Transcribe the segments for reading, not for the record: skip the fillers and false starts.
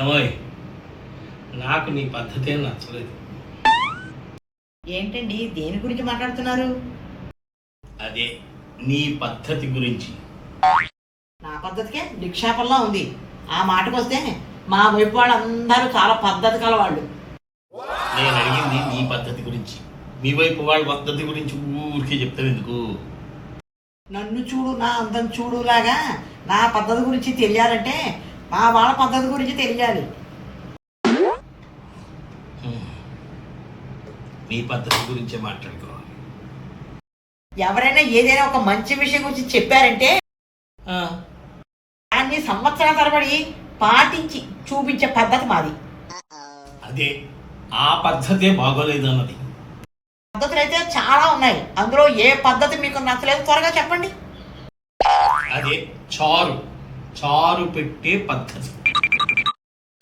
ఏమోయ్, నాకు నీ పద్ధతే నచ్చలేదు. ఏంటండి దేని గురించి మాట్లాడుతున్నారు? అదే నీ పద్ధతి గురించి. నా పద్ధతికే నిక్షేపంలా ఉంది. ఆ మాటకు వస్తే మా వైపు వాళ్ళందరూ చాలా పద్ధతి కల వాళ్ళు. నేను అడిగింది నీ పద్ధతి గురించి. మీ వైపు వాళ్ళ పద్ధతి గురించి ఊరికే చెప్తావు ఎందుకు? నన్ను చూడు నా అందం చూడు లాగా నా పద్ధతి గురించి తెలియాలంటే మా వాళ్ళ పద్ధతి గురించి తెలియాలి. నీ పద్ధతి గురించే మాట్లాడుకోవాలి. ఎవరైనా ఏదైనా ఒక మంచి విషయం గురించి చెప్పారంటే దాన్ని సంవత్సరాల తరబడి పాటించి చూపించే పద్ధతి మాది. అదే ఆ పద్ధతే బాగోలేదు అన్నది. పద్ధతులు అయితే చాలా ఉన్నాయి. అందులో ఏ పద్ధతి మీకు నచ్చలేదు త్వరగా చెప్పండి. అదే చారు పెట్టే పద్ధతి.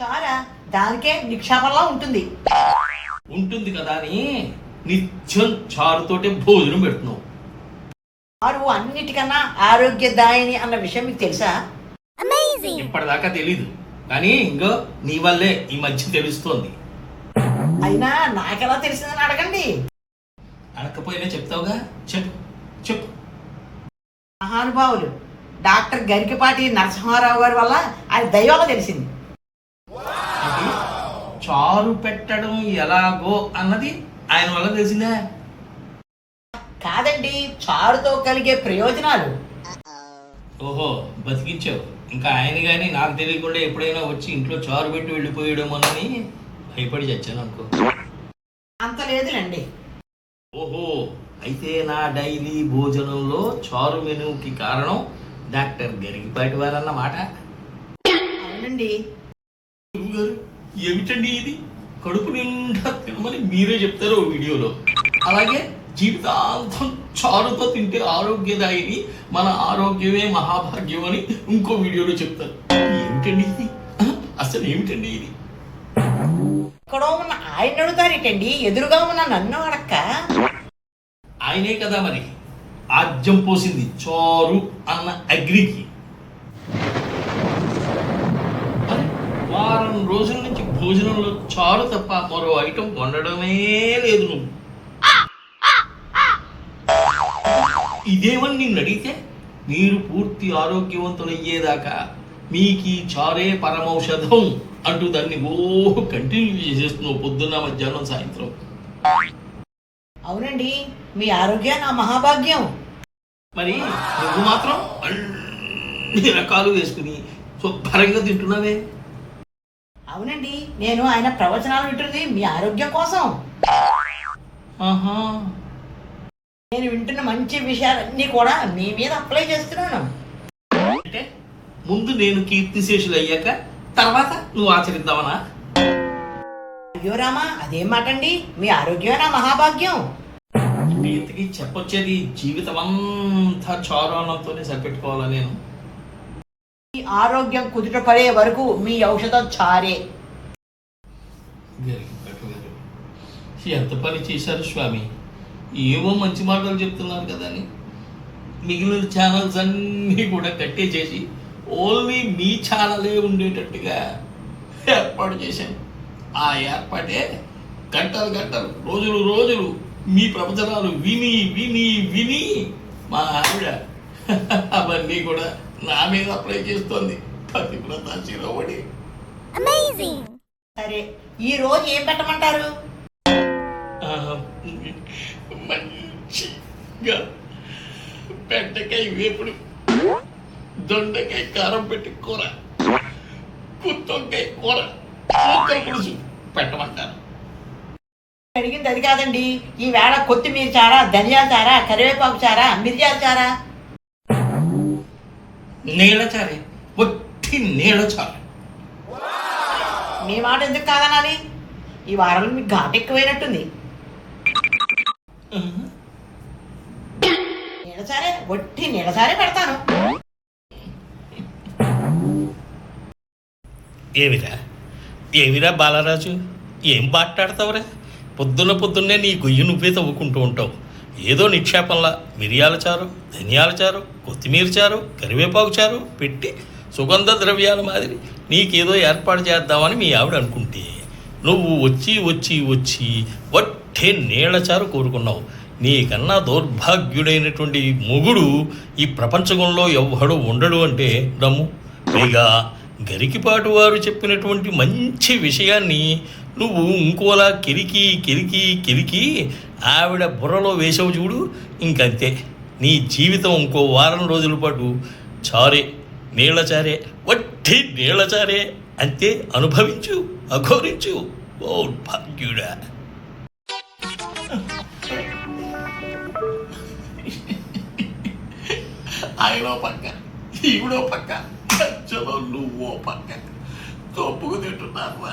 చాలా దానికే నిక్షేపంలా ఉంటుంది కదా అని నిత్యం చారుతోటే భోజనం పెడుతున్నావు. చారు అన్నిటికన్నా ఆరోగ్యదాయిని అన్న విషయం మీకు తెలుసా? ఇప్పటిదాకా తెలీదు, కానీ ఇంకో నీ వల్లే ఈ మధ్య తెలుస్తోంది. అయినా నాకెలా తెలిసిందని అడగండి. అడగకపోయినా చెప్తావుగా, చెప్పు. మహానుభావులు డాక్టర్ గరికపాటి నరసింహారావు గారి వల్ల ఆయన దైవంగా తెలిసింది. అంటే చారు పెట్టడం ఎలాగో అన్నది ఆయన వల్ల తెలిసిందా? కాదండి, చారుతో కలిగే ప్రయోజనాలు. ఓహో, బతికించావు. ఇంకా ఆయన కానీ నాకు తెలియకుండా ఎప్పుడైనా వచ్చి ఇంట్లో చారు పెట్టి వెళ్ళిపోయడమోనని భయపడి చచ్చాను అనుకో. అంత లేదులండి. ఓహో, అయితే నా డైలీ భోజనంలో చారు మెనుకి కారణం డాక్టర్ గరికపాటి వారన్నమాట. అవునండి. గురువుగారు, ఏమిటండి ఇది? కడుపు నిండా తినమని మీరే చెప్తారు ఓ వీడియోలో. అలాగే జీవితాంతం చారుతో తింటే ఆరోగ్యదాయిని, మన ఆరోగ్యమే మహాభాగ్యం అని ఇంకో వీడియోలో చెప్తారు. ఏమిటండి ఇది? అసలు ఏమిటండి ఇది? ఎక్కడో ఉన్న ఆయన అడుగుతారేటండి, ఎదురుగా ఉన్న నన్ను అడక్క. ఆయనే కదా మరి ఆజ్యం పోసింది చారు అన్న అగ్రికి. వారం రోజుల నుంచి భోజనంలో చారు తప్ప మరో ఐటమ్ వండడమే లేదు నువ్వు. ఇదేమని నిన్ను అడిగితే మీరు పూర్తి ఆరోగ్యవంతులయ్యేదాకా మీకు ఈ చారే పరమౌషధం అంటూ దాన్ని కంటిన్యూ చేసేస్తున్నావు పొద్దున్న, మధ్యాహ్నం, సాయంత్రం. అవునండి, మీ ఆరోగ్యం నా మహాభాగ్యం. మరి నువ్వు మాత్రం అన్ని రకాలు వేసుకుని శుభ్రంగా తింటున్నావే. అవునండి, నేను ఆయన ప్రవచనాలు వింటుంది మీ ఆరోగ్యం కోసం. ఆహా, నేను వింటున్న మంచి విషయాలన్నీ కూడా మీ మీద అప్లై చేస్తున్నాను. అంటే ముందు నేను కీర్తిశేషులు అయ్యాక తర్వాత నువ్వు ఆచరిద్దామనా? అయ్యో రామా, అదేం మాటండి, మీ ఆరోగ్యం నా మహాభాగ్యం. ఇంతకీ చెప్పొచ్చేది జీవితం అంతా చారు అన్నంతోనే సరిపెట్టుకోవాలా నేను? మీ ఆరోగ్యం కుదుట పడే వరకు మీ ఔషధం చారే. ఎంత పని చేశారు స్వామి, ఏవో మంచి మాటలు చెప్తున్నారు కదా అని మిగిలిన ఛానల్స్ అన్నీ కూడా కట్టేసేసి ఓన్లీ మీ ఛానలే ఉండేటట్టుగా ఏర్పాటు చేశాను. ఆ ఏర్పాటే గంటలు రోజులు మీ ప్రవచనాలు విని మా ఆవిడ అవన్నీ కూడా నా మీద అప్లై చేస్తోంది. పతివ్రత శిరోమణి. సరే, ఈ రోజు ఏం పెట్టమంటారు? మంచిగా బెండకాయ వేపుడు, దొండకాయ కారం పెట్టి కూర, గుత్తొంకాయ కూర, మూకల పులుసు పెట్టమంటారు. అడిగింది అది కాదండి, ఈ వేళ కొత్తిమీర చారా, ధనియాల చారా, కరివేపాకు చారా, మిరియాల చారా. నీళ్ళచారే, ఒట్టి నీళ్ళచారు. మీ మాట ఎందుకు కాదనాలి? ఈ వారంలో మీకు ఘాటు ఎక్కువైనట్టుంది. నీళ్ళచారే, ఒట్టి నీళ్ళచారే పెడతాను. ఏమిరా బాలరాజు, ఏం మాట్లాడతావురా? పొద్దున్నే నీ గొయ్యి నువ్వే తవ్వుకుంటూ ఉంటావు. ఏదో నిక్షేపంలా మిరియాల చారు, ధనియాల చారు, కొత్తిమీర చారు, కరివేపాకు చారు పెట్టి సుగంధ ద్రవ్యాల మాదిరి నీకేదో ఏర్పాటు చేద్దామని మీ ఆవిడ అనుకుంటే నువ్వు వచ్చి వట్టే నీళ్లచారు కోరుకున్నావు. నీకన్నా దౌర్భాగ్యుడైనటువంటి మొగుడు ఈ ప్రపంచంలో ఎవ్వడు ఉండడు అంటే నమ్ము. పైగా గరికిపాటు వారు చెప్పినటువంటి మంచి విషయాన్ని నువ్వు ఇంకోలా కిరికి ఆవిడ బుర్రలో వేసావు చూడు, ఇంకంతే. నీ జీవితం ఇంకో వారం రోజుల పాటు చారే, నీళ్లచారే, వట్టి నీళ్లచారే, అంతే. అనుభవించు, అఘోరించు. ఓ భాగ్యుడా. ఆయనో పక్క, ఈవిడో పక్క, మధ్యలో నువ్వో పక్క తొప్పుకు తింటున్నావా?